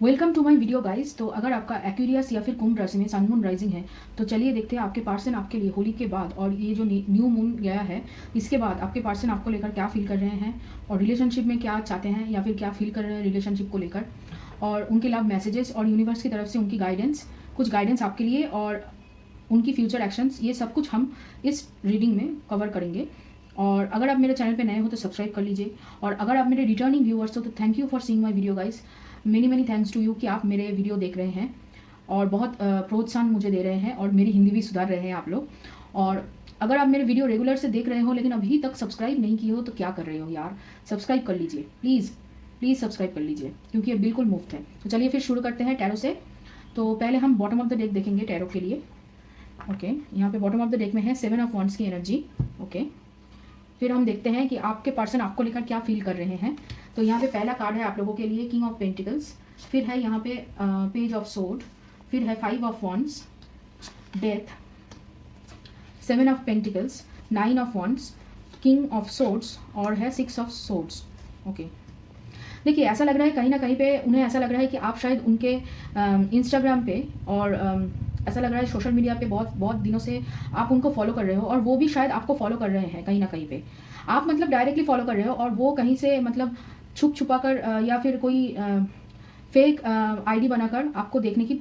Welcome to my video guys. तो अगर आपका एक्वेरियस या फिर कुंभ राशि में सन मून राइजिंग है तो चलिए देखते हैं आपके पर्सन आपके लिए होली के बाद और ये जो न्यू मून गया है इसके बाद आपके पर्सन आपको लेकर क्या फील कर रहे हैं और रिलेशनशिप में क्या चाहते हैं या फिर क्या फील कर रहे हैं रिलेशनशिप को लेकर, और उनके लव मैसेजेस और यूनिवर्स की तरफ से उनकी गाइडेंस, कुछ गाइडेंस आपके लिए और उनकी फ्यूचर एक्शंस, ये सब कुछ हम इस रीडिंग में कवर करेंगे। और अगर आप मेरे चैनल पे नए हो तो सब्सक्राइब कर लीजिए, और अगर आप मेरे रिटर्निंग व्यूअर्स हो तो thank you for seeing my video guys. Many thanks to you कि आप मेरे वीडियो देख रहे हैं और बहुत प्रोत्साहन मुझे दे रहे हैं और मेरी हिंदी भी सुधार रहे हैं आप लोग। और अगर आप मेरे वीडियो रेगुलर से देख रहे हो लेकिन अभी तक सब्सक्राइब नहीं किए हो तो क्या कर रहे हो यार, सब्सक्राइब कर लीजिए प्लीज़ प्लीज़ सब्सक्राइब कर लीजिए क्योंकि ये बिल्कुल मुफ्त है। तो चलिए फिर शुरू करते हैं टैरो से। तो पहले हम बॉटम ऑफ द डेक देखेंगे टैरो के लिए। ओके, यहाँ पे बॉटम ऑफ द डेक में है 7 ऑफ वॉन्ड्स की एनर्जी। ओके, फिर हम देखते हैं कि आपके पर्सन आपको लेकर क्या फील कर रहे हैं। तो यहाँ पे पहला कार्ड है आप लोगों के लिए किंग ऑफ पेंटिकल्स, फिर है यहाँ पे पेज ऑफ सोर्ड, फिर है 5 of wands, death, 7 of pentacles, 9 of wands, king of swords और है 6 ऑफ सोर्ड्स। ओके, देखिए ऐसा लग रहा है कहीं ना कहीं पे उन्हें ऐसा लग रहा है कि आप शायद उनके इंस्टाग्राम पे और ऐसा लग रहा है सोशल मीडिया पे बहुत बहुत दिनों से आप उनको फॉलो कर रहे हो और वो भी शायद आपको फॉलो कर रहे हैं कहीं ना कहीं पे। आप मतलब डायरेक्टली फॉलो कर रहे हो और वो कहीं से मतलब छुप छुपा कर या फिर कोई फेक आईडी बनाकर आपको देखने की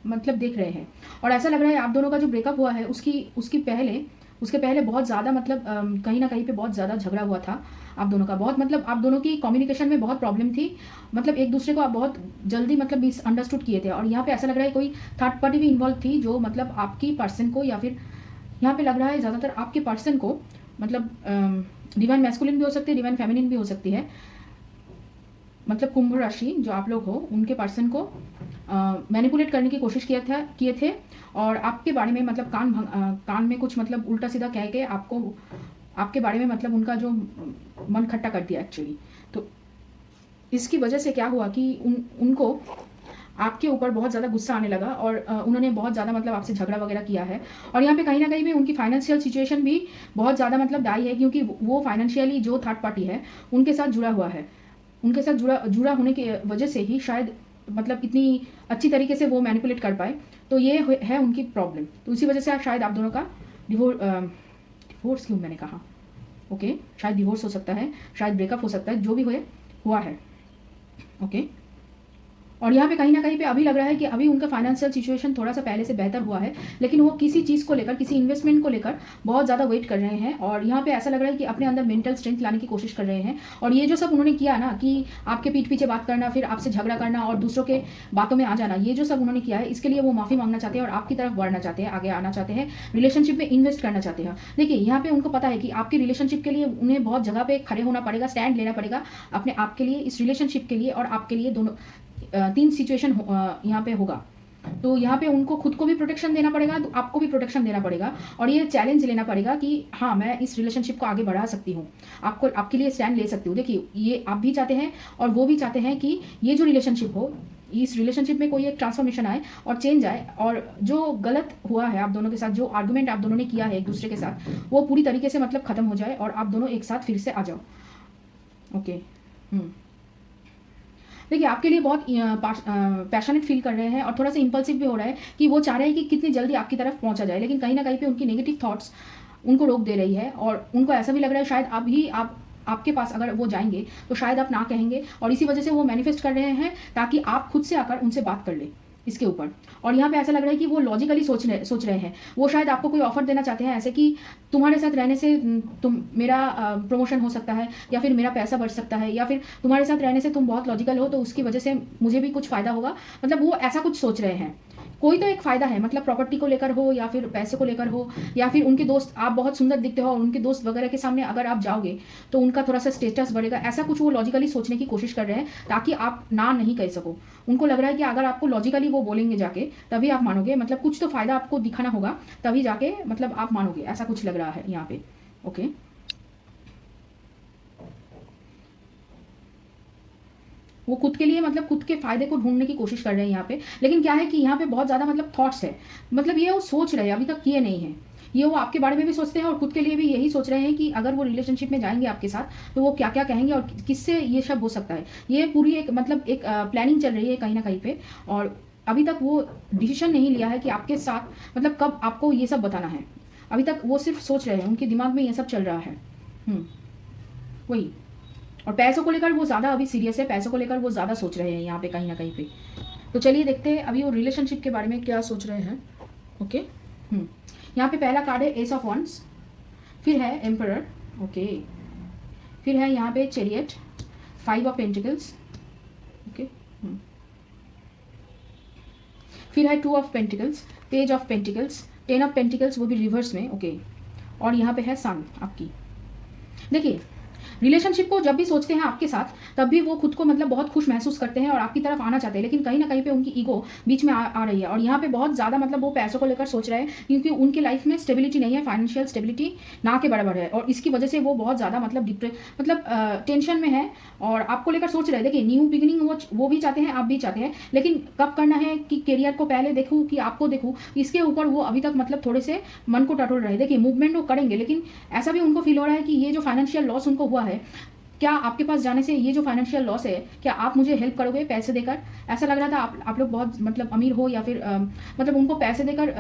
मतलब देख रहे हैं। और ऐसा लग रहा है आप दोनों का जो ब्रेकअप हुआ है उसके पहले बहुत ज़्यादा मतलब कहीं ना कहीं पे बहुत ज़्यादा झगड़ा हुआ था आप दोनों का। बहुत मतलब आप दोनों की कम्युनिकेशन में बहुत प्रॉब्लम थी, मतलब एक दूसरे को आप बहुत जल्दी मतलब मिसअंडरस्टूड किए थे। और यहाँ पे ऐसा लग रहा है कोई थर्ड पार्टी भी इन्वॉल्व थी जो मतलब आपकी पर्सन को या फिर यहाँ पे लग रहा है ज़्यादातर आपके पर्सन को मतलब डिवाइन मैस्कुलिन भी हो सकती है, डिवाइन फेमिनिन भी हो सकती है। मतलब कुंभ राशि जो आप लोग हो उनके पर्सन को मैनिपुलेट करने की कोशिश किए थे और आपके बारे में मतलब कान में कुछ मतलब उल्टा सीधा कह के आपको आपके बारे में मतलब उनका जो मन खट्टा कर दिया एक्चुअली। तो इसकी वजह से क्या हुआ कि उनको आपके ऊपर बहुत ज़्यादा गुस्सा आने लगा और उन्होंने बहुत ज़्यादा मतलब आपसे झगड़ा वगैरह किया है। और यहाँ पे कहीं ना कहीं भी उनकी फाइनेंशियल सिचुएशन भी बहुत ज़्यादा मतलब डाई है क्योंकि वो फाइनेंशियली जो थर्ड पार्टी है उनके साथ जुड़ा हुआ है। उनके साथ जुड़ा होने की वजह से ही शायद मतलब इतनी अच्छी तरीके से वो मैनिपुलेट कर पाए। तो ये है उनकी प्रॉब्लम। तो इसी वजह से शायद आप दोनों का डिवोर्स क्यों मैंने कहा, ओके, शायद डिवोर्स हो सकता है, शायद ब्रेकअप हो सकता है, जो भी हुआ है। ओके, और यहाँ पे कहीं ना कहीं पे अभी लग रहा है कि अभी उनका फाइनेंशियल सिचुएशन थोड़ा सा पहले से बेहतर हुआ है लेकिन वो किसी चीज़ को लेकर, किसी इन्वेस्टमेंट को लेकर बहुत ज़्यादा वेट कर रहे हैं। और यहाँ पे ऐसा लग रहा है कि अपने अंदर मेंटल स्ट्रेंथ लाने की कोशिश कर रहे हैं। और ये जो सब उन्होंने किया ना कि आपके पीठ पीछे बात करना, फिर आपसे झगड़ा करना और दूसरों के बातों में आ जाना, ये जो सब उन्होंने किया है इसके लिए वो माफ़ी मांगना चाहते हैं और आपकी तरफ बढ़ना चाहते हैं, आगे आना चाहते हैं, रिलेशनशिप में इन्वेस्ट करना चाहते हैं। देखिए यहाँ पे उनको पता है कि आपकी रिलेशनशिप के लिए उन्हें बहुत जगह पे खड़े होना पड़ेगा, स्टैंड लेना पड़ेगा अपने आप के लिए, इस रिलेशनशिप के लिए और आपके लिए। दोनों 3 सिचुएशन यहाँ पे होगा। तो यहाँ पे उनको खुद को भी प्रोटेक्शन देना पड़ेगा, तो आपको भी प्रोटेक्शन देना पड़ेगा और ये चैलेंज लेना पड़ेगा कि हाँ मैं इस रिलेशनशिप को आगे बढ़ा सकती हूँ, आपको आपके लिए स्टैंड ले सकती हूँ। देखिए ये आप भी चाहते हैं और वो भी चाहते हैं कि ये जो रिलेशनशिप हो, इस रिलेशनशिप में कोई एक ट्रांसफॉर्मेशन आए और चेंज आए और जो गलत हुआ है आप दोनों के साथ, जो आर्गुमेंट आप दोनों ने किया है एक दूसरे के साथ, वो पूरी तरीके से मतलब खत्म हो जाए और आप दोनों एक साथ फिर से आ जाओ। ओके, देखिए आपके लिए बहुत पैशनेट फील कर रहे हैं और थोड़ा सा इंपल्सिव भी हो रहा है कि वो चाह रहे हैं कि कितनी जल्दी आपकी तरफ पहुंचा जाए, लेकिन कहीं ना कहीं पे उनकी नेगेटिव थॉट्स उनको रोक दे रही है। और उनको ऐसा भी लग रहा है शायद अभी आपके पास अगर वो जाएंगे तो शायद आप ना कहेंगे और इसी वजह से वो मैनिफेस्ट कर रहे हैं ताकि आप खुद से आकर उनसे बात कर ले इसके ऊपर। और यहाँ पे ऐसा लग रहा है कि वो लॉजिकली सोच रहे हैं। वो शायद आपको कोई ऑफर देना चाहते हैं ऐसे कि तुम्हारे साथ रहने से मेरा प्रमोशन हो सकता है या फिर मेरा पैसा बढ़ सकता है या फिर तुम्हारे साथ रहने से तुम बहुत लॉजिकल हो तो उसकी वजह से मुझे भी कुछ फ़ायदा होगा। मतलब वो ऐसा कुछ सोच रहे हैं। कोई तो एक फ़ायदा है, मतलब प्रॉपर्टी को लेकर हो या फिर पैसे को लेकर हो या फिर उनके दोस्त, आप बहुत सुंदर दिखते हो और उनके दोस्त वगैरह के सामने अगर आप जाओगे तो उनका थोड़ा सा स्टेटस बढ़ेगा। ऐसा कुछ वो लॉजिकली सोचने की कोशिश कर रहे हैं ताकि आप ना नहीं कह सको। उनको लग रहा है कि अगर आपको लॉजिकली वो बोलेंगे जाके तभी आप मानोगे, मतलब कुछ तो फ़ायदा आपको दिखाना होगा तभी जाके मतलब आप मानोगे, ऐसा कुछ लग रहा है यहाँ पे। ओके, वो खुद के लिए मतलब खुद के फायदे को ढूंढने की कोशिश कर रहे हैं यहाँ पे। लेकिन क्या है कि यहाँ पे बहुत ज़्यादा मतलब थॉट्स है, मतलब ये वो सोच रहे हैं, अभी तक किए नहीं है। ये वो आपके बारे में भी सोचते हैं और खुद के लिए भी यही सोच रहे हैं कि अगर वो रिलेशनशिप में जाएंगे आपके साथ तो वो क्या क्या कहेंगे और किससे ये सब हो सकता है। ये पूरी एक मतलब एक प्लानिंग चल रही है कहीं ना कहीं पे, और अभी तक वो डिसीजन नहीं लिया है कि आपके साथ मतलब कब आपको ये सब बताना है। अभी तक वो सिर्फ सोच रहे हैं, उनके दिमाग में ये सब चल रहा है। वही। और पैसों को लेकर वो ज़्यादा अभी सीरियस है, पैसों को लेकर वो ज़्यादा सोच रहे हैं यहाँ पे कहीं ना कहीं पे। तो चलिए देखते हैं अभी वो रिलेशनशिप के बारे में क्या सोच रहे हैं। ओके। यहाँ पे पहला कार्ड है एस ऑफ वंस, फिर है एम्परर। ओके। फिर है यहाँ पे चैरियट, 5 ऑफ पेंटिकल्स। ओके। फिर है 2 of pentacles, page of pentacles, 10 of pentacles वो भी रिवर्स में। ओके। और यहाँ पे है सन आपकी। देखिए रिलेशनशिप को जब भी सोचते हैं आपके साथ तब भी वो खुद को मतलब बहुत खुश महसूस करते हैं और आपकी तरफ आना चाहते हैं, लेकिन कहीं ना कहीं पे उनकी ईगो बीच में आ रही है। और यहाँ पे बहुत ज़्यादा मतलब वो पैसों को लेकर सोच रहे हैं क्योंकि उनकी लाइफ में स्टेबिलिटी नहीं है, फाइनेंशियल स्टेबिलिटी ना के बराबर है, और इसकी वजह से वो बहुत ज़्यादा मतलब टेंशन में है और आपको लेकर सोच रहे हैं। देखिए न्यू बिगिनिंग वो भी चाहते हैं, आप भी चाहते हैं, लेकिन कब करना है कि करियर को पहले देखूँ कि आपको देखूँ, इसके ऊपर वो अभी तक मतलब थोड़े से मन को टटोल रहे हैं। देखिए मूवमेंट वो करेंगे, लेकिन ऐसा भी उनको फील हो रहा है कि ये जो फाइनेंशियल लॉस उनको हुआ है, क्या आपके पास जाने से ये जो फाइनेंशियल लॉस है, क्या आप मुझे हेल्प करोगे पैसे देकर? ऐसा लग रहा था आप लोग बहुत मतलब अमीर हो या फिर मतलब उनको पैसे देकर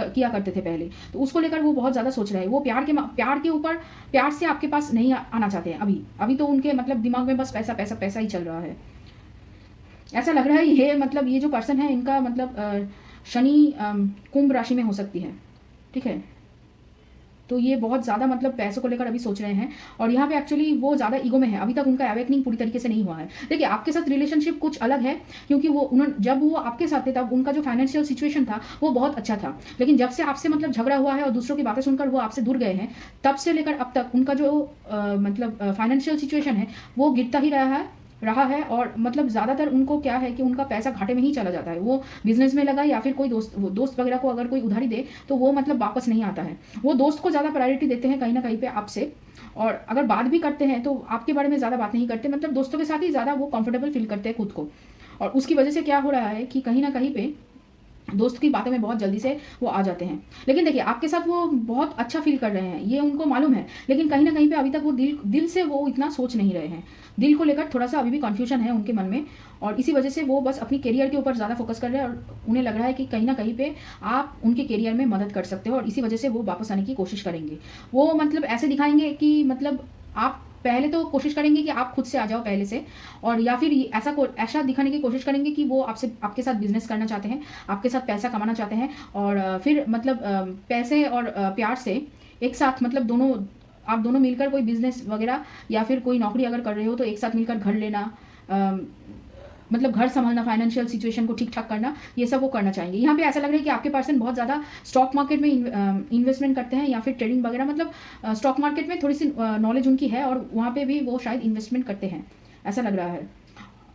किया करते थे पहले, तो उसको लेकर वो बहुत ज़्यादा सोच रहे हैं। वो प्यार के ऊपर प्यार से आपके पास नहीं आना चाहते हैं अभी तो उनके मतलब दिमाग में बस पैसा पैसा पैसा ही चल रहा है। ऐसा लग रहा है ये मतलब ये जो पर्सन है इनका मतलब शनि कुंभ राशि में हो सकती है, ठीक है। तो ये बहुत ज़्यादा मतलब पैसों को लेकर अभी सोच रहे हैं, और यहाँ पे एक्चुअली वो ज़्यादा ईगो में है, अभी तक उनका अवेकनिंग पूरी तरीके से नहीं हुआ है। देखिए आपके साथ रिलेशनशिप कुछ अलग है, क्योंकि जब वो आपके साथ थे तब उनका जो फाइनेंशियल सिचुएशन था वो बहुत अच्छा था, लेकिन जब से आपसे मतलब झगड़ा हुआ है और दूसरों की बातें सुनकर वो आपसे दूर गए हैं, तब से लेकर अब तक उनका जो मतलब फाइनेंशियल सिचुएशन है वो गिरता ही रहा है और मतलब ज़्यादातर उनको क्या है कि उनका पैसा घाटे में ही चला जाता है। वो बिजनेस में लगा या फिर कोई दोस्त वगैरह को अगर कोई उधारी दे तो वो मतलब वापस नहीं आता है। वो दोस्त को ज़्यादा प्रायोरिटी देते हैं कहीं ना कहीं पे आपसे, और अगर बात भी करते हैं तो आपके बारे में ज़्यादा बात नहीं करते, मतलब दोस्तों के साथ ही ज़्यादा वो कंफर्टेबल फील करते हैं खुद को। और उसकी वजह से क्या हो रहा है कि कहीं ना कहीं पे दोस्त की बातों में बहुत जल्दी से वो आ जाते हैं। लेकिन देखिए आपके साथ वो बहुत अच्छा फील कर रहे हैं, ये उनको मालूम है, लेकिन कहीं ना कहीं पे अभी तक वो दिल से वो इतना सोच नहीं रहे हैं। दिल को लेकर थोड़ा सा अभी भी कन्फ्यूजन है उनके मन में, और इसी वजह से वो बस अपनी करियर के ऊपर ज़्यादा फोकस कर रहे हैं, और उन्हें लग रहा है कि कहीं ना कहीं पे आप उनके करियर में मदद कर सकते हो, और इसी वजह से वो वापस आने की कोशिश करेंगे। वो मतलब ऐसे दिखाएंगे कि मतलब आप पहले तो कोशिश करेंगे कि आप खुद से आ जाओ पहले से, और या फिर ऐसा दिखाने की कोशिश करेंगे कि वो आपके साथ बिजनेस करना चाहते हैं, आपके साथ पैसा कमाना चाहते हैं, और फिर मतलब पैसे और प्यार से एक साथ मतलब आप दोनों मिलकर कोई बिजनेस वगैरह या फिर कोई नौकरी अगर कर रहे हो तो एक साथ मिलकर घर लेना, मतलब घर संभालना, फाइनेंशियल सिचुएशन को ठीक ठाक करना, ये सब वो करना चाहेंगे। यहाँ पे ऐसा लग रहा है कि आपके पर्सन बहुत ज़्यादा स्टॉक मार्केट में इन्वेस्टमेंट करते हैं या फिर ट्रेडिंग वगैरह, मतलब स्टॉक मार्केट में थोड़ी सी नॉलेज उनकी है और वहाँ पे भी वो शायद इन्वेस्टमेंट करते हैं, ऐसा लग रहा है।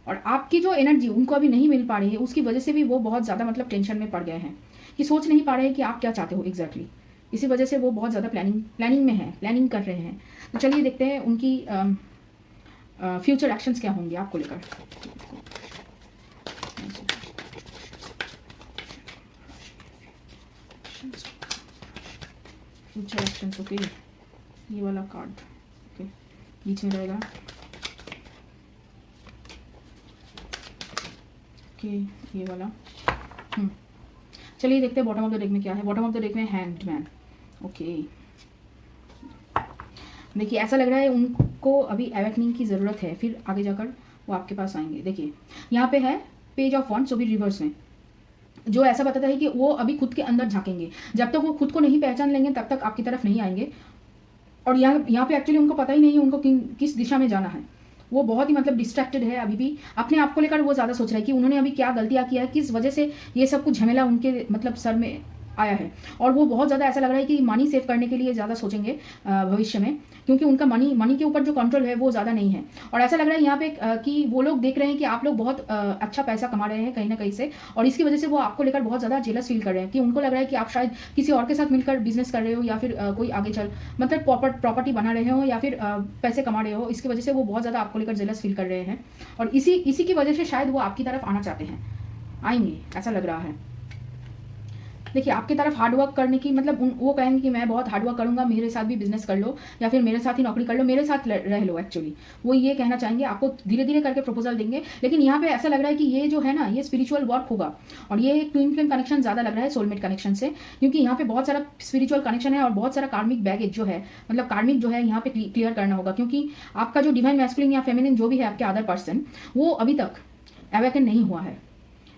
और आपकी जो एनर्जी उनको अभी नहीं मिल पा रही है, उसकी वजह से भी वो बहुत ज़्यादा मतलब टेंशन में पड़ गए हैं कि सोच नहीं पा रहे हैं कि आप क्या चाहते हो एग्जैक्टली। इसी वजह से वो बहुत ज़्यादा प्लानिंग में है, प्लानिंग कर रहे हैं। तो चलिए देखते हैं उनकी फ्यूचर एक्शंस क्या होंगे आपको लेकर। फ्यूचर एक्शंस, ओके, ये वाला कार्ड ओके बीच में रहेगा। ओके ये वाला चलिए देखते हैं बॉटम ऑफ द डेक में क्या है। बॉटम ऑफ द डेक में हैंग्ड मैन। ओके देखिए ऐसा लग रहा है उनको अभी अवेकनिंग की ज़रूरत है, फिर आगे जाकर वो आपके पास आएंगे। देखिए यहाँ पे है पेज ऑफ वंड्स, वो भी रिवर्स में, जो ऐसा बताता है कि वो अभी खुद के अंदर झांकेंगे। जब तक वो खुद को नहीं पहचान लेंगे तब तक आपकी तरफ नहीं आएंगे। और यहाँ पे एक्चुअली उनको पता ही नहीं है उनको किस दिशा में जाना है। वो बहुत ही मतलब डिस्ट्रैक्टेड है अभी भी, अपने आप को लेकर वो ज़्यादा सोच रहा है कि उन्होंने अभी क्या गलतियाँ किया है, किस वजह से ये सब कुछ झमेला उनके मतलब सर में आया है। और वो बहुत ज़्यादा ऐसा लग रहा है कि मनी सेव करने के लिए ज़्यादा सोचेंगे भविष्य में, क्योंकि उनका मनी के ऊपर जो कंट्रोल है वो ज़्यादा नहीं है। और ऐसा लग रहा है यहाँ पे कि वो लोग देख रहे हैं कि आप लोग बहुत अच्छा पैसा कमा रहे हैं कहीं ना कहीं से, और इसकी वजह से वो आपको लेकर बहुत ज़्यादा जेलस फील कर रहे हैं कि उनको लग रहा है कि आप शायद किसी और के साथ मिलकर बिजनेस कर रहे हो, या फिर कोई आगे चल मतलब प्रॉपर्टी बना रहे हो, या फिर पैसे कमा रहे हो। इसकी वजह से वो बहुत ज़्यादा आपको लेकर जेलस फील कर रहे हैं, और इसी की वजह से शायद वो आपकी तरफ आना चाहते हैं, आएंगे ऐसा लग रहा है। देखिए आपकी तरफ हार्ड वर्क करने की मतलब वो कहेंगे कि मैं बहुत हार्ड वर्क करूंगा, मेरे साथ भी बिजनेस कर लो या फिर मेरे साथ ही नौकरी कर लो, मेरे साथ रह लो। एक्चुअली वो ये कहना चाहेंगे, आपको धीरे धीरे करके प्रपोजल देंगे। लेकिन यहाँ पे ऐसा लग रहा है कि ये जो है ना, ये स्पिरिचुअल वर्क होगा और ये एक ट्विन फ्लेम कनेक्शन ज़्यादा लग रहा है सोलमेट कनेक्शन से, क्योंकि यहाँ पे बहुत सारा स्पिरिचुअल कनेक्शन है और बहुत सारा कार्मिक बैगेज जो है, मतलब कार्मिक जो है यहाँ पे क्लियर करना होगा। क्योंकि आपका जो डिवाइन मैस्कुलिन या फेमिनिन जो भी है आपके अदर पर्सन, वो अभी तक अवेकन नहीं हुआ है।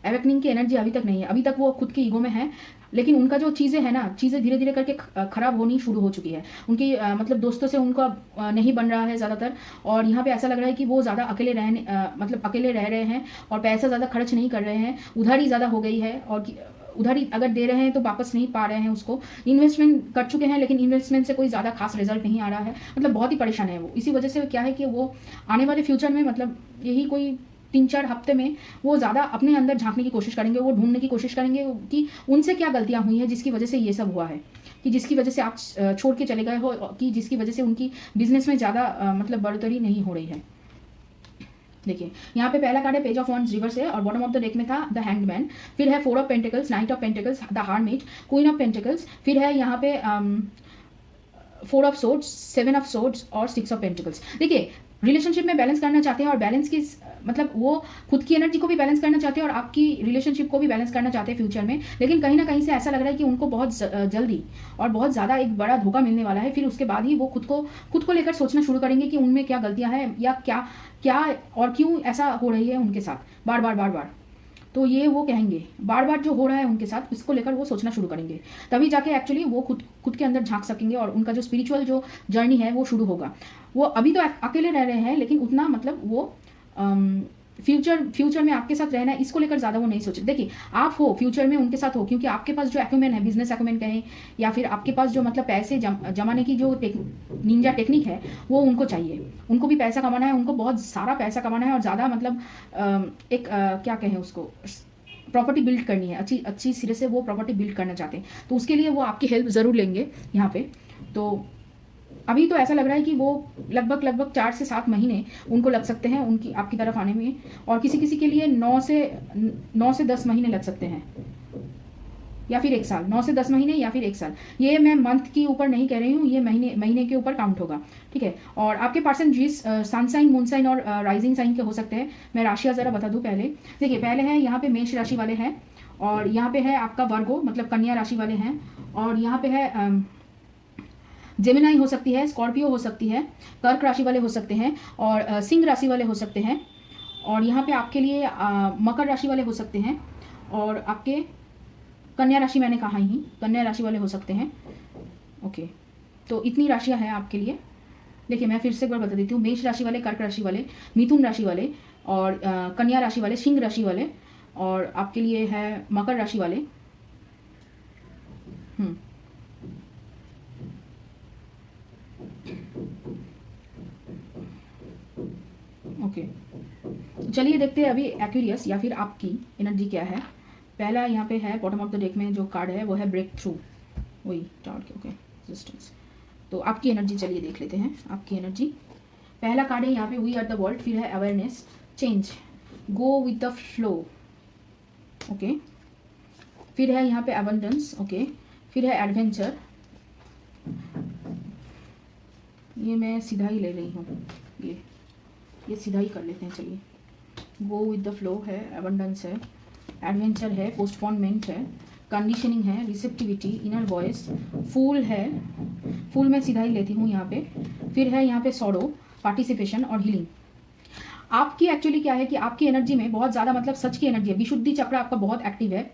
अवेकनिंग की एनर्जी अभी तक नहीं है, अभी तक वो खुद की ईगो में है। लेकिन उनका जो चीज़ें है ना, चीज़ें धीरे धीरे करके खराब होनी शुरू हो चुकी है। उनकी मतलब दोस्तों से उनका नहीं बन रहा है ज़्यादातर, और यहाँ पे ऐसा लग रहा है कि वो ज़्यादा अकेले मतलब अकेले रह रहे हैं और पैसा ज़्यादा खर्च नहीं कर रहे हैं, उधारी ज़्यादा हो गई है और उधारी अगर दे रहे हैं तो वापस नहीं पा रहे हैं उसको। इन्वेस्टमेंट कर चुके हैं लेकिन इन्वेस्टमेंट से कोई ज़्यादा खास रिजल्ट नहीं आ रहा है, मतलब बहुत ही परेशान है वो। इसी वजह से क्या है कि वो आने वाले फ्यूचर में मतलब यही कोई 3-4 हफ्ते में वो ज़्यादा अपने अंदर झांकने की कोशिश करेंगे, वो ढूंढने की कोशिश करेंगे कि उनसे क्या गलतियां हुई हैं जिसकी वजह से ये सब हुआ है, कि जिसकी वजह से आप छोड़ के चले गए हो, कि जिसकी वजह से उनकी बिजनेस में ज़्यादा मतलब बढ़ोतरी नहीं हो रही है। देखिए यहाँ पे पहला कार्ड है पेज ऑफ वॉन्ड्स रिवर्स है और बॉटम ऑफ द डेक में था द हैंग्ड मैन, फिर है 4 of pentacles, 9 of pentacles, the hermit, queen of pentacles, फिर है यहाँ पे 4 ऑफ सोर्ड्स, 7 ऑफ सोर्ड्स और 6 ऑफ पेंटिकल्स। देखिए रिलेशनशिप में बैलेंस करना चाहते हैं और बैलेंस की मतलब वो खुद की एनर्जी को भी बैलेंस करना चाहते हैं और आपकी रिलेशनशिप को भी बैलेंस करना चाहते हैं फ्यूचर में। लेकिन कहीं ना कहीं से ऐसा लग रहा है कि उनको बहुत जल्दी और बहुत ज़्यादा एक बड़ा धोखा मिलने वाला है। फिर उसके बाद ही वो खुद को लेकर सोचना शुरू करेंगे कि उनमें क्या गलतियां हैं या क्या और क्यों ऐसा हो रही है उनके साथ बार बार। तो ये वो कहेंगे बार बार जो हो रहा है उनके साथ, इसको लेकर वो सोचना शुरू करेंगे, तभी जाके एक्चुअली वो खुद के अंदर झांक सकेंगे और उनका जो स्पिरिचुअल जो जर्नी है वो शुरू होगा। वो अभी तो अकेले रह रहे हैं लेकिन उतना मतलब वो फ्यूचर में आपके साथ रहना है इसको लेकर ज़्यादा वो नहीं सोचे। देखिए आप हो फ्यूचर में उनके साथ हो, क्योंकि आपके पास जो एक्यूमेन है, बिजनेस एक्यूमेन कहें या फिर आपके पास जो मतलब पैसे जमाने की जो निंजा टेक्निक है वो उनको चाहिए। उनको भी पैसा कमाना है, उनको बहुत सारा पैसा कमाना है और ज़्यादा मतलब क्या कहें उसको, प्रॉपर्टी बिल्ड करनी है, अच्छी सिरे से वो प्रॉपर्टी बिल्ड करना चाहते हैं। तो उसके लिए वो आपकी हेल्प ज़रूर लेंगे यहाँ पे। तो अभी तो ऐसा लग रहा है कि वो लगभग 4 से 7 महीने उनको लग सकते हैं उनकी आपकी तरफ आने में, और किसी के लिए 9 से 10 महीने लग सकते हैं या फिर 1 साल। 9 से 10 महीने या फिर 1 साल, ये मैं मंथ के ऊपर नहीं कह रही हूँ, ये महीने के ऊपर काउंट होगा, ठीक है। और आपके पर्सन जिस सन साइन, मून साइन और राइजिंग साइन के हो सकते हैं, मैं राशियाँ ज़रा बता दूँ पहले। देखिए पहले है यहाँ पे मेष राशि वाले हैं, और यहाँ पे है आपका वर्गो मतलब कन्या राशि वाले हैं, और यहाँ पे है जेमिनाई हो सकती है, स्कॉर्पियो हो सकती है, कर्क राशि वाले हो सकते हैं, और सिंह राशि वाले हो सकते हैं, और यहाँ पे आपके लिए मकर राशि वाले हो सकते हैं, और आपके कन्या राशि मैंने कहा ही, कन्या राशि वाले हो सकते हैं। ओके, तो इतनी राशियाँ हैं आपके लिए। देखिए मैं फिर से एक बार बता देती हूँ, मेष राशि वाले, कर्क राशि वाले, मिथुन राशि वाले, और कन्या राशि वाले, सिंह राशि वाले, और आपके लिए है मकर राशि वाले। ओके, चलिए देखते हैं अभी एक्वेरियस या फिर आपकी एनर्जी क्या है। पहला यहाँ पे है बॉटम ऑफ द डेक में जो कार्ड है वो है ब्रेक थ्रू, वही टावर के। Okay, resistance. तो आपकी एनर्जी चलिए देख लेते हैं आपकी एनर्जी। पहला कार्ड है यहाँ पे वी आर द वर्ल्ड, फिर है awareness, change, go with the flow. Okay, फिर है यहाँ पे अबंडेंस। ओके, फिर है एडवेंचर, ये मैं सीधा ही ले रही हूँ, ये सीधा ही कर लेते हैं। चलिए, गो विद द फ्लो है, अबंडेंस है, एडवेंचर है, पोस्टपोनमेंट है, कंडीशनिंग है, रिसेप्टिविटी, इनर वॉइस, फूल है, फूल मैं सीधा ही लेती हूँ यहाँ पे। फिर है यहाँ पे सॉरो, पार्टिसिपेशन और हीलिंग। आपकी एक्चुअली क्या है कि आपकी एनर्जी में बहुत ज़्यादा मतलब सच की एनर्जी है, विशुद्धि चक्र आपका बहुत एक्टिव है,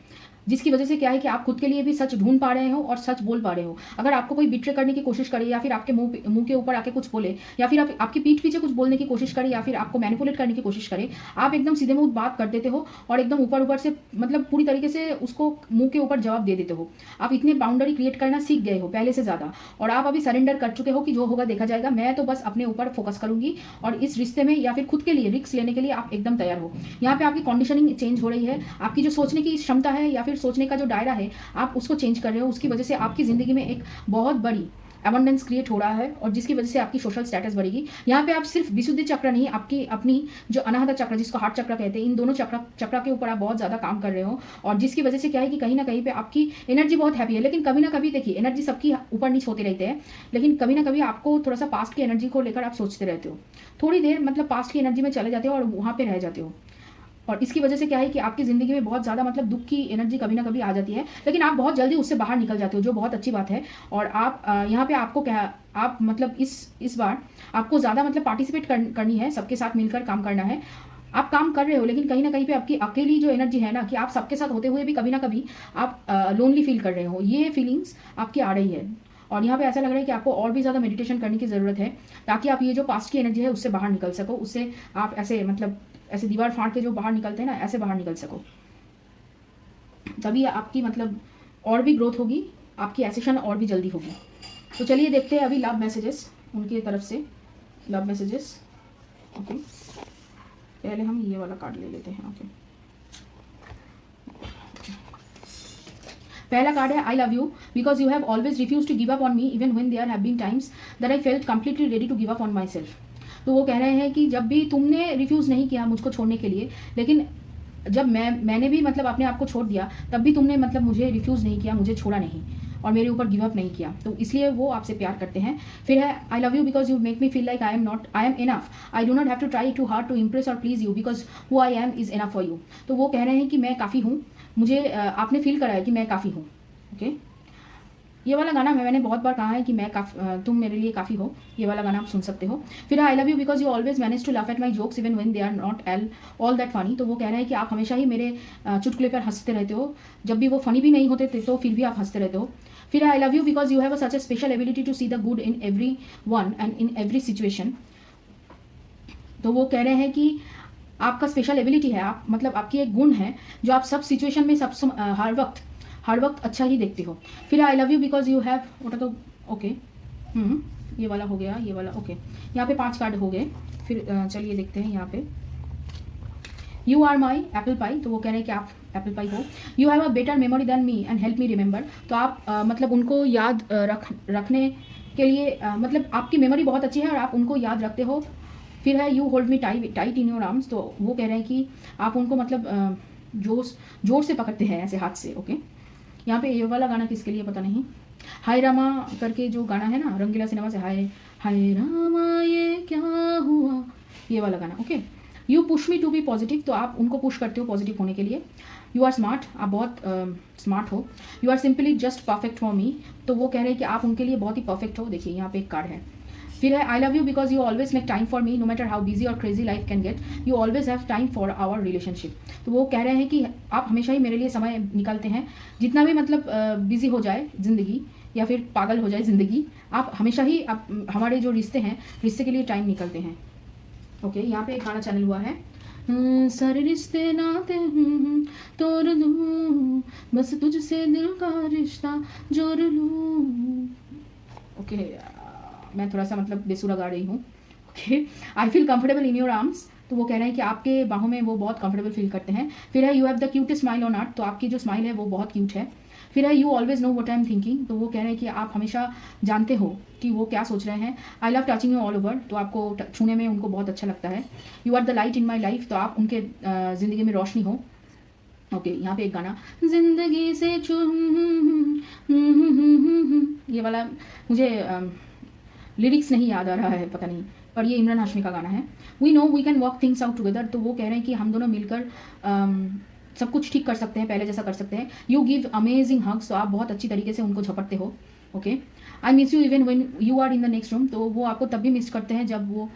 जिसकी वजह से क्या है कि आप खुद के लिए भी सच ढूंढ पा रहे हो और सच बोल पा रहे हो। अगर आपको कोई बिट्रे करने की कोशिश करे या फिर आपके मुंह के ऊपर आके कुछ बोले या फिर आपकी पीठ पीछे कुछ बोलने की कोशिश करे या फिर आपको मैनिपुलेट करने की कोशिश करे, आप एकदम सीधे मुंह बात कर देते हो और एकदम ऊपर से मतलब पूरी तरीके से उसको मुंह के ऊपर जवाब दे देते हो। आप इतने बाउंड्री क्रिएट करना सीख गए हो पहले से ज़्यादा, और आप अभी सरेंडर कर चुके हो कि जो होगा देखा जाएगा, मैं तो बस अपने ऊपर फोकस करूंगी और इस रिश्ते में या फिर खुद के लिए रिस्क लेने के लिए आप एकदम तैयार हो। यहाँ पे आपकी कंडीशनिंग चेंज हो रही है, आपकी जो सोचने की क्षमता है या फिर सोचने का जो दायरा है आप उसको चेंज कर रहे हो। उसकी वजह से आपकी ज़िंदगी में एक बहुत बड़ी एबंडेंस क्रिएट हो रहा है और जिसकी वजह से आपकी सोशल स्टेटस बढ़ेगी। यहाँ पे आप सिर्फ विशुद्धि चक्र नहीं, आपकी अपनी जो अनाहत चक्र जिसको हार्ट चक्र कहते हैं, इन दोनों चक्र के ऊपर आप बहुत ज़्यादा काम कर रहे हो और जिसकी वजह से क्या है कि कहीं ना कहीं पे आपकी एनर्जी बहुत हैप्पी है। लेकिन कभी ना कभी देखिए एनर्जी सबकी ऊपर नीचे होते रहते हैं, लेकिन कभी ना कभी आपको थोड़ा सा पास्ट की एनर्जी को लेकर आप सोचते रहते हो, थोड़ी देर मतलब पास्ट की एनर्जी में चले जाते हो और वहाँ पर रह जाते हो और इसकी वजह से क्या है कि आपकी ज़िंदगी में बहुत ज़्यादा मतलब दुख की एनर्जी कभी ना कभी आ जाती है, लेकिन आप बहुत जल्दी उससे बाहर निकल जाते हो, जो बहुत अच्छी बात है। और आप यहाँ पे आपको क्या आप मतलब इस बार आपको ज़्यादा मतलब पार्टिसिपेट करनी है, सबके साथ मिलकर काम करना है। आप काम कर रहे हो लेकिन कहीं ना कहीं पे आपकी अकेली जो एनर्जी है ना, कि आप सबके साथ होते हुए भी कभी ना कभी आप लोनली फील कर रहे हो, ये फीलिंग्स आपकी आ रही है। और यहाँ पे ऐसा लग रहा है कि आपको और भी ज़्यादा मेडिटेशन करने की ज़रूरत है ताकि आप ये जो पास्ट की एनर्जी है उससे बाहर निकल सको, उससे आप ऐसे मतलब ऐसे दीवार फाड़ के जो बाहर निकलते हैं ना, ऐसे बाहर निकल सको, तभी आपकी मतलब और भी ग्रोथ होगी, आपकी एसेशन और भी जल्दी होगी। तो चलिए देखते हैं अभी लव मैसेजेस उनकी तरफ से, लव मैसेजेस। ओके, पहले हम ये वाला कार्ड ले लेते हैं। ओके, पहला कार्ड है I love you because you have always refuse to give up on me even when there have been times that I felt completely ready to give up on myself. तो वो कह रहे हैं कि जब भी तुमने रिफ्यूज़ नहीं किया मुझको छोड़ने के लिए, लेकिन जब मैंने भी मतलब अपने आप को छोड़ दिया, तब भी तुमने मतलब मुझे रिफ्यूज़ नहीं किया, मुझे छोड़ा नहीं और मेरे ऊपर गिव अप नहीं किया, तो इसलिए वो आपसे प्यार करते हैं। फिर है I love you because you make me feel like I am enough, I do not have to try too hard to impress or please you because who I am is enough for you. तो वो कह रहे हैं कि मैं काफ़ी हूँ, मुझे आपने फील कराया कि मैं काफ़ी हूँ। ओके, ये वाला गाना मैंने बहुत बार कहा है कि तुम मेरे लिए काफ़ी हो, ये वाला गाना आप सुन सकते हो। फिर I love you because you always manage to laugh at my jokes even when they are not all that funny. तो वो कह रहे हैं कि आप हमेशा ही मेरे चुटकुले पर हंसते रहते हो, जब भी वो फनी भी नहीं होते थे तो फिर भी आप हंसते रहते हो। फिर I love you because you have such a special ability to see the good in everyone and in every situation. तो वो कह रहे हैं कि आपका स्पेशल एबिलिटी है, आप मतलब आपकी एक गुण है जो आप सब सिचुएशन में हर वक्त अच्छा ही देखते हो। फिर I love you because you have वोटा तो ओके, ये वाला हो गया, ये वाला ओके। यहाँ पे 5 कार्ड हो गए। फिर चलिए देखते हैं यहाँ पे you are my apple pie. तो वो कह रहे हैं कि आप एप्पल पाई हो। You have a better memory than me and help me remember. तो आप मतलब उनको याद रखने के लिए मतलब आपकी मेमोरी बहुत अच्छी है और आप उनको याद रखते हो। फिर है you hold me tight in your arms. तो वो कह रहे हैं कि आप उनको मतलब जोर से पकड़ते हैं ऐसे हाथ से। ओके, यहाँ पे ये वाला गाना किसके लिए पता नहीं, हाय रामा करके जो गाना है ना रंगीला सिनेमा से, हाय हाय रामा ये क्या हुआ, ये वाला गाना। Okay, you push me to be positive. तो आप उनको पुश करते हो पॉजिटिव होने के लिए। यू आर स्मार्ट, आप बहुत स्मार्ट हो। You are simply just perfect for me. तो वो कह रहे हैं कि आप उनके लिए बहुत ही परफेक्ट हो। देखिए यहाँ पे एक कार्ड है। फिर है I love you because you always make time for me no matter how busy or crazy life can get, you always have time for our relationship. तो वो कह रहे हैं कि आप हमेशा ही मेरे लिए समय निकालते हैं, जितना भी मतलब बिजी हो जाए ज़िंदगी या फिर पागल हो जाए ज़िंदगी, आप हमेशा ही आप हमारे जो रिश्ते हैं रिश्ते के लिए टाइम निकालते हैं। ओके, यहाँ पे एक गाना चैनल हुआ है, सारे रिश्ते नाते तोड़ दूँ, बस तुझसे दिल का रिश्ता जोड़ लूँ। ओके, मैं थोड़ा सा मतलब बेसुरा गा रही हूँ। Okay, I feel comfortable in your arms. तो वो कह रहे हैं कि आपके बाहों में वो बहुत कंफर्टेबल फील करते हैं। फिर है you have the cutest smile on earth. तो आपकी जो स्माइल है वो बहुत क्यूट है। फिर है you always know what I am thinking. तो वो कह रहे हैं कि आप हमेशा जानते हो कि वो क्या सोच रहे हैं। I love touching you all over. तो आपको छूने में उनको बहुत अच्छा लगता है। You are the light in my life. तो आप उनके ज़िंदगी में रोशनी हो। ओके, यहाँ पे एक गाना जिंदगी से ये वाला मुझे लिरिक्स नहीं याद आ रहा है, पता नहीं, पर ये इमरान हाशमी का गाना है। We know we can work things out together. तो वो कह रहे हैं कि हम दोनों मिलकर सब कुछ ठीक कर सकते हैं, पहले जैसा कर सकते हैं। You give amazing hugs. तो आप बहुत अच्छी तरीके से उनको झपटते हो। Okay, I miss you even when you are in the next room. तो वो आपको तब भी मिस करते हैं जब वो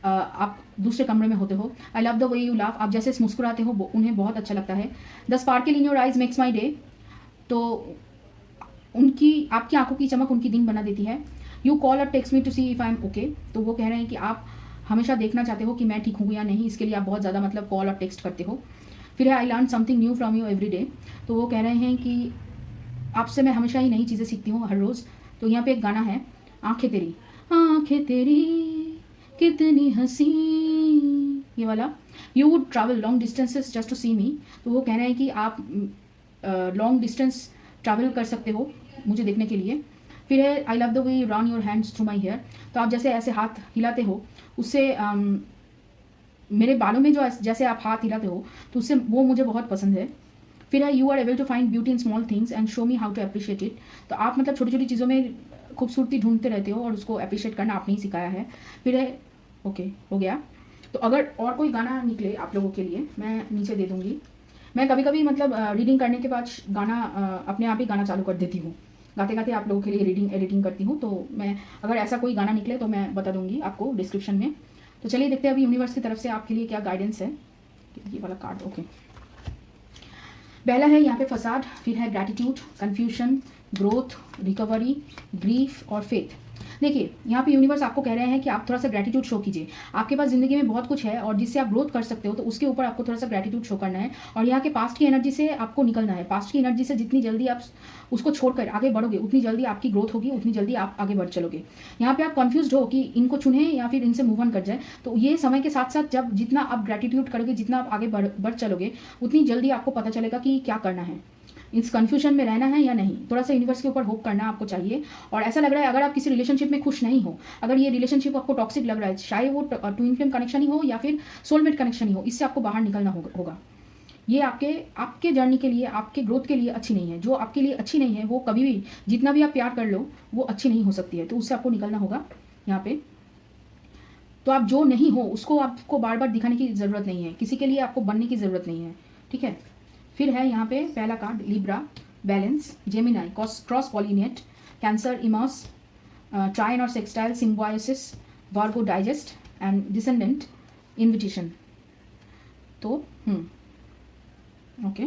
आप दूसरे कमरे में होते हो। आई love the way you laugh. आप जैसे मुस्कुराते हो उन्हें बहुत अच्छा लगता है। The sparkle in your eyes makes my day. तो आपकी आंखों की चमक उनकी दिन बना देती है। You call or text me to see if I am okay. तो वो कह रहे हैं कि आप हमेशा देखना चाहते हो कि मैं ठीक हूँ या नहीं, इसके लिए आप बहुत ज़्यादा मतलब कॉल और टेक्स्ट करते हो। फिर है I learn something new from you every day. तो वो कह रहे हैं कि आपसे मैं हमेशा ही नई चीज़ें सीखती हूँ हर रोज़। तो यहाँ पे एक गाना है, आंखें तेरी कितनी हंसी, ये वाला। You would travel long distances just to see me. तो वो कह रहे हैं कि आप लॉन्ग डिस्टेंस ट्रैवल कर सकते हो मुझे देखने के लिए। फिर है I love the way you run your hands through my hair, तो आप जैसे ऐसे हाथ हिलाते हो उससे मेरे बालों में जो जैसे आप हाथ हिलाते हो तो उससे वो मुझे बहुत पसंद है। फिर है you are able to find beauty in small things and show me how to appreciate it, तो आप मतलब छोटी छोटी चीज़ों में खूबसूरती ढूंढते रहते हो और उसको अप्रिशिएट करना आपने ही सिखाया है। फिर है ओके हो गया। तो अगर और कोई गाना निकले आप लोगों के लिए मैं नीचे दे दूँगी। मैं कभी कभी मतलब रीडिंग करने के बाद गाना अपने आप ही गाना चालू कर देती हूँ, गाते गाते आप लोगों के लिए रीडिंग एडिटिंग करती हूँ। तो मैं अगर ऐसा कोई गाना निकले तो मैं बता दूंगी आपको डिस्क्रिप्शन में। तो चलिए देखते हैं अभी यूनिवर्स की तरफ से आपके लिए क्या गाइडेंस है। ये वाला कार्ड ओके। पहला है यहाँ पे फसाड, फिर है gratitude, confusion, growth, recovery, grief और फेथ। देखिए यहाँ पे यूनिवर्स आपको कह रहे हैं कि आप थोड़ा सा ग्रैटिट्यूड शो कीजिए। आपके पास ज़िंदगी में बहुत कुछ है और जिससे आप ग्रोथ कर सकते हो, तो उसके ऊपर आपको थोड़ा सा ग्रैटिट्यूड शो करना है और यहाँ के पास्ट की एनर्जी से आपको निकलना है। पास्ट की एनर्जी से जितनी जल्दी आप उसको छोड़कर आगे बढ़ोगे उतनी जल्दी आपकी ग्रोथ होगी, उतनी जल्दी आप आगे बढ़ चलोगे। यहाँ पे आप कन्फ्यूज हो कि इनको चुने या फिर इनसे मूव ऑन कर जाए, तो ये समय के साथ साथ जब जितना आप ग्रैटिट्यूड करोगे, जितना आप आगे बढ़ चलोगे, उतनी जल्दी आपको पता चलेगा कि क्या करना है, इस कन्फ्यूजन में रहना है या नहीं। थोड़ा सा यूनिवर्स के ऊपर होप करना आपको चाहिए। और ऐसा लग रहा है अगर आप किसी रिलेशनशिप में खुश नहीं हो, अगर ये रिलेशनशिप आपको टॉक्सिक लग रहा है, चाहे वो ट्विन फ्लेम कनेक्शन ही हो या फिर सोलमेट कनेक्शन ही हो, इससे आपको बाहर निकलना होगा। ये आपके जर्नी के लिए, आपके ग्रोथ के लिए अच्छी नहीं है। जो आपके लिए अच्छी नहीं है वो कभी भी, जितना भी आप प्यार कर लो, वो अच्छी नहीं हो सकती है। तो उससे आपको निकलना होगा यहाँ पे। तो आप जो नहीं हो उसको आपको बार बार दिखाने की ज़रूरत नहीं है, किसी के लिए आपको बनने की ज़रूरत नहीं है, ठीक है। फिर है यहाँ पे पहला card Libra, balance, Gemini, cross pollinate, Cancer, immerse, trine और sextile, symbiosis, Virgo, digest and descendant, invitation. तो ओके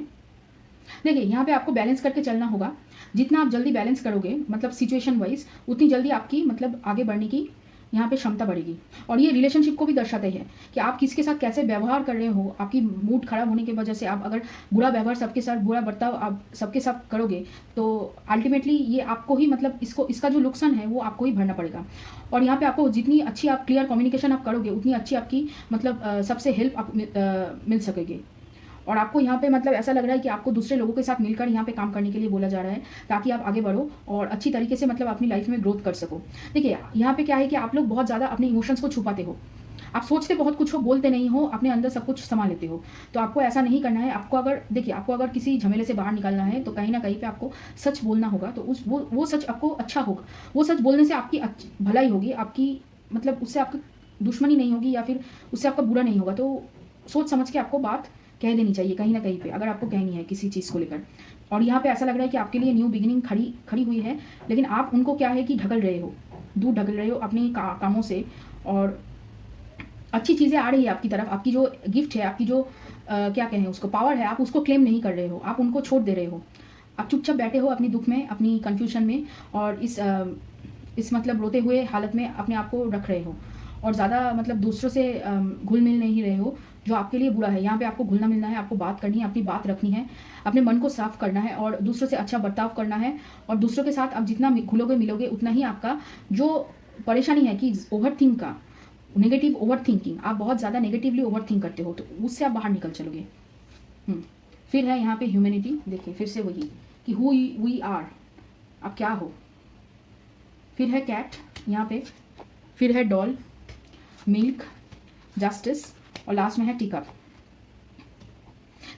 देखिए यहाँ पे आपको बैलेंस करके चलना होगा। जितना आप जल्दी बैलेंस करोगे मतलब सिचुएशन वाइज, उतनी जल्दी आपकी मतलब आगे बढ़ने की यहाँ पे क्षमता बढ़ेगी। और ये रिलेशनशिप को भी दर्शाते हैं कि आप किसके साथ कैसे व्यवहार कर रहे हो। आपकी मूड खराब होने की वजह से आप अगर बुरा व्यवहार सबके साथ, बुरा बर्ताव आप सबके साथ करोगे, तो अल्टीमेटली ये आपको ही मतलब इसका जो नुकसान है वो आपको ही भरना पड़ेगा। और यहाँ पे आपको जितनी अच्छी आप क्लियर कम्युनिकेशन आप करोगे, उतनी अच्छी आपकी मतलब सबसे हेल्प मिल सकेगी। और आपको यहाँ पे मतलब ऐसा लग रहा है कि आपको दूसरे लोगों के साथ मिलकर यहाँ पे काम करने के लिए बोला जा रहा है, ताकि आप आगे बढ़ो और अच्छी तरीके से मतलब अपनी लाइफ में ग्रोथ कर सको। देखिए यहाँ पे क्या है कि आप लोग बहुत ज़्यादा अपने इमोशंस को छुपाते हो, आप सोचते बहुत कुछ हो, बोलते नहीं हो, अपने अंदर सब कुछ संभाल लेते हो। तो आपको ऐसा नहीं करना है। आपको अगर किसी झमेले से बाहर निकलना है तो कहीं ना कहीं पे आपको सच बोलना होगा। तो वो सच आपको अच्छा होगा, वो सच बोलने से आपकी भलाई होगी, आपकी मतलब उससे आपकी दुश्मनी नहीं होगी या फिर उससे आपका बुरा नहीं होगा। तो सोच समझ के आपको बात कह देनी चाहिए कहीं ना कहीं पे, अगर आपको कहनी है किसी चीज़ को लेकर। और यहाँ पे ऐसा लग रहा है कि आपके लिए न्यू बिगिनिंग खड़ी हुई है, लेकिन आप उनको क्या है कि ढकल रहे हो, दूर ढकल रहे हो अपने कामों से। और अच्छी चीज़ें आ रही है आपकी तरफ, आपकी जो गिफ्ट है, आपकी जो क्या कहें उसको पावर है, आप उसको क्लेम नहीं कर रहे हो, आप उनको छोड़ दे रहे हो। आप चुपचाप बैठे हो अपनी दुख में, अपनी कन्फ्यूजन में, और इस मतलब रोते हुए हालत में अपने आप को रख रहे हो और ज़्यादा मतलब दूसरों से घुल मिल नहीं रहे हो, जो आपके लिए बुरा है। यहाँ पे आपको घुलना मिलना है, आपको बात करनी है, अपनी बात रखनी है, अपने मन को साफ करना है और दूसरों से अच्छा बर्ताव करना है। और दूसरों के साथ आप जितना घुलोगे मिलोगे, उतना ही आपका जो परेशानी है कि ओवर थिंक का, नेगेटिव ओवर थिंकिंग, आप बहुत ज़्यादा नेगेटिवली ओवर थिंक करते हो, तो उससे आप बाहर निकल चलोगे। फिर है यहाँ पे ह्यूमैनिटी, देखिए फिर से वही कि हु वी आर, आप क्या हो। फिर है कैट यहाँ पे, फिर है डॉल, मिल्क, जस्टिस और लास्ट में है टीकअप।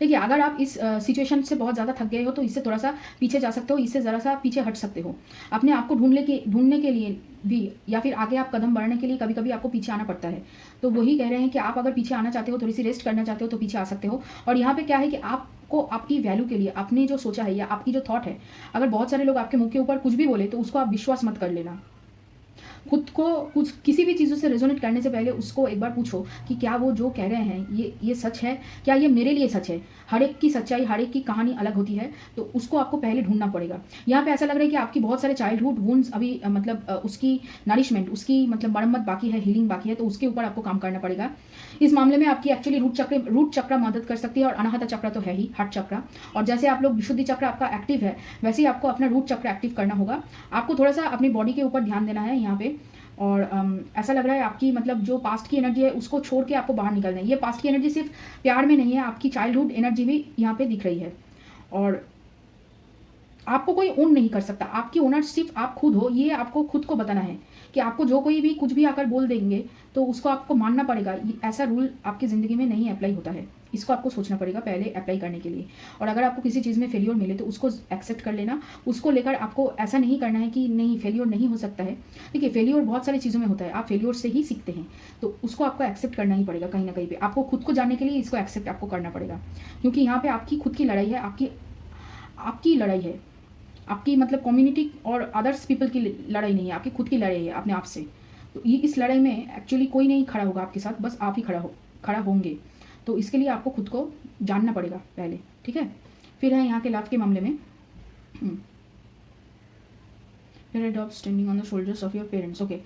देखिए अगर आप इस सिचुएशन से बहुत ज़्यादा थक गए हो तो इससे थोड़ा सा पीछे जा सकते हो, इससे ज़रा सा पीछे हट सकते हो। अपने आप को ढूंढने के लिए भी, या फिर आगे आप कदम बढ़ने के लिए कभी कभी आपको पीछे आना पड़ता है। तो वही कह रहे हैं कि आप अगर पीछे आना चाहते हो, थोड़ी सी रेस्ट करना चाहते हो, तो पीछे आ सकते हो। और यहाँ पे क्या है कि आपको आपकी वैल्यू के लिए आपने जो सोचा है या आपकी जो थॉट है, अगर बहुत सारे लोग आपके मुंह के ऊपर कुछ भी बोले तो उसको आप विश्वास मत कर लेना। खुद को कुछ किसी भी चीज़ों से रेजोनेट करने से पहले उसको एक बार पूछो कि क्या वो जो कह रहे हैं ये सच है, क्या ये मेरे लिए सच है। हर एक की सच्चाई, हर एक की कहानी अलग होती है, तो उसको आपको पहले ढूंढना पड़ेगा। यहाँ पे ऐसा लग रहा है कि आपकी बहुत सारे चाइल्डहुड वुंड्स अभी मतलब उसकी नरिशमेंट, उसकी मतलब मरम्मत बाकी है, हीलिंग बाकी है, तो उसके ऊपर आपको काम करना पड़ेगा। इस मामले में आपकी एक्चुअली रूट चक्र मदद कर सकती है, और अनाहता चक्र तो है ही, हार्ट चक्र। और जैसे आप लोग विशुद्धि चक्र आपका एक्टिव है, वैसे ही आपको अपना रूट चक्र एक्टिव करना होगा। आपको थोड़ा सा अपनी बॉडी के ऊपर ध्यान देना है यहाँ पे। और ऐसा लग रहा है आपकी मतलब जो पास्ट की एनर्जी है उसको छोड़ के आपको बाहर निकलना है। ये पास्ट की एनर्जी सिर्फ प्यार में नहीं है, आपकी चाइल्डहुड एनर्जी भी यहाँ पे दिख रही है। और आपको कोई ओन नहीं कर सकता, आपकी ओनर सिर्फ आप खुद हो, ये आपको खुद को बताना है कि आपको जो कोई भी कुछ भी आकर बोल देंगे तो उसको आपको मानना पड़ेगा। ऐसा रूल आपकी ज़िंदगी में नहीं अप्लाई होता है, इसको आपको सोचना पड़ेगा पहले अप्लाई करने के लिए। और अगर आपको किसी चीज़ में फेलियर मिले तो उसको एक्सेप्ट कर लेना, उसको लेकर आपको ऐसा नहीं करना है कि नहीं फेलियर नहीं हो सकता है। देखिए फेलियर बहुत सारी चीज़ों में होता है, आप फेलियर से ही सीखते हैं, तो उसको आपको एक्सेप्ट करना ही पड़ेगा। कहीं ना कहीं पे आपको खुद को जानने के लिए इसको एक्सेप्ट आपको करना पड़ेगा, क्योंकि यहाँ पे आपकी खुद की लड़ाई है, आपकी लड़ाई है, आपकी मतलब कम्युनिटी और अदर्स पीपल की लड़ाई नहीं है, आपकी खुद की लड़ाई है अपने आप से। तो ये इस लड़ाई में एक्चुअली कोई नहीं खड़ा होगा आपके साथ, बस आप ही खड़ा होंगे। तो इसके लिए आपको खुद को जानना पड़ेगा पहले, ठीक है। फिर है यहाँ के लव के मामले में, फिर है dog standing on the shoulders of your parents. Okay,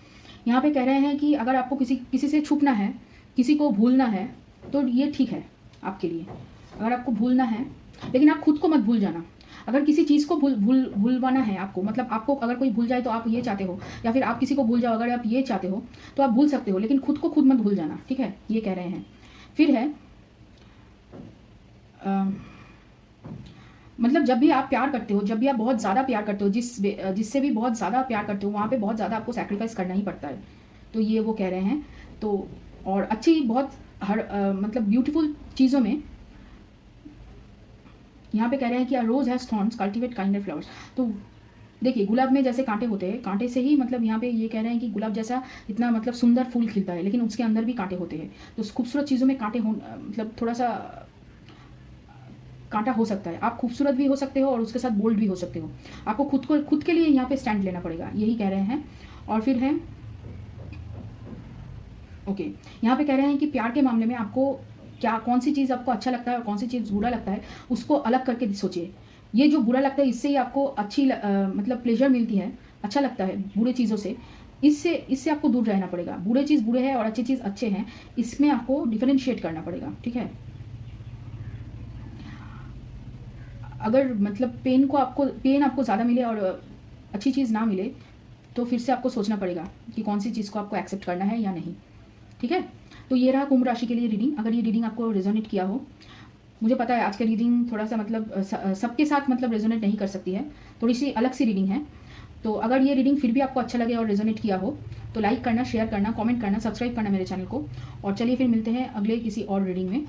यहाँ पे कह रहे हैं कि अगर आपको किसी से छुपना है, किसी को भूलना है, तो ये ठीक है आपके लिए। अगर आपको भूलना है, लेकिन आप खुद को मत भूल जाना। अगर किसी चीज़ को भूलवाना है आपको, मतलब आपको अगर कोई भूल जाए तो आप ये चाहते हो, या फिर आप किसी को भूल जाओ अगर आप ये चाहते हो तो आप भूल सकते हो, लेकिन खुद को खुद मत भूल जाना, ठीक है, ये कह रहे हैं। फिर है मतलब जब भी आप प्यार करते हो, जब भी आप बहुत ज़्यादा प्यार करते हो, जिससे भी बहुत ज़्यादा प्यार करते हो, वहाँ पे बहुत ज़्यादा आपको सैक्रिफाइस करना ही पड़ता है, तो ये वो कह रहे हैं। तो और अच्छी बहुत मतलब ब्यूटीफुल चीज़ों में यहाँ पे कह रहे हैं कि a rose has thorns cultivate kinder flowers. तो देखिए गुलाब में जैसे कांटे होते हैं, कांटे से ही मतलब यहाँ पे ये कह रहे हैं कि गुलाब जैसा इतना मतलब सुंदर फूल खिलता है, लेकिन उसके अंदर भी कांटे होते हैं। तो खूबसूरत चीज़ों में कांटे हो, मतलब थोड़ा सा कांटा हो सकता है। आप खूबसूरत भी हो सकते हो और उसके साथ बोल्ड भी हो सकते हो। आपको खुद के लिए यहाँ पे स्टैंड लेना पड़ेगा, यही कह रहे हैं। और फिर है ओके, यहाँ पे कह रहे हैं कि प्यार के मामले में आपको क्या कौन सी चीज़ आपको अच्छा लगता है और कौन सी चीज़ बुरा लगता है, उसको अलग करके सोचिए। ये जो बुरा लगता है इससे ही आपको मतलब प्लेजर मिलती है, अच्छा लगता है बुरे चीज़ों से, इससे आपको दूर रहना पड़ेगा। बुरे चीज़ बुरे हैं और अच्छी चीज़ अच्छे हैं, इसमें आपको डिफरेंशिएट करना पड़ेगा, ठीक है। अगर मतलब पेन आपको ज़्यादा मिले और अच्छी चीज़ ना मिले, तो फिर से आपको सोचना पड़ेगा कि कौन सी चीज़ को आपको एक्सेप्ट करना है या नहीं, ठीक है। तो ये रहा कुंभ राशि के लिए रीडिंग। अगर ये रीडिंग आपको रेजोनेट किया हो, मुझे पता है आज का रीडिंग थोड़ा सा मतलब सबके साथ मतलब रेजोनेट नहीं कर सकती है, थोड़ी सी अलग सी रीडिंग है। तो अगर ये रीडिंग फिर भी आपको अच्छा लगे और रेजोनेट किया हो तो लाइक करना, शेयर करना, कमेंट करना, सब्सक्राइब करना मेरे चैनल को। और चलिए फिर मिलते हैं अगले किसी और रीडिंग में।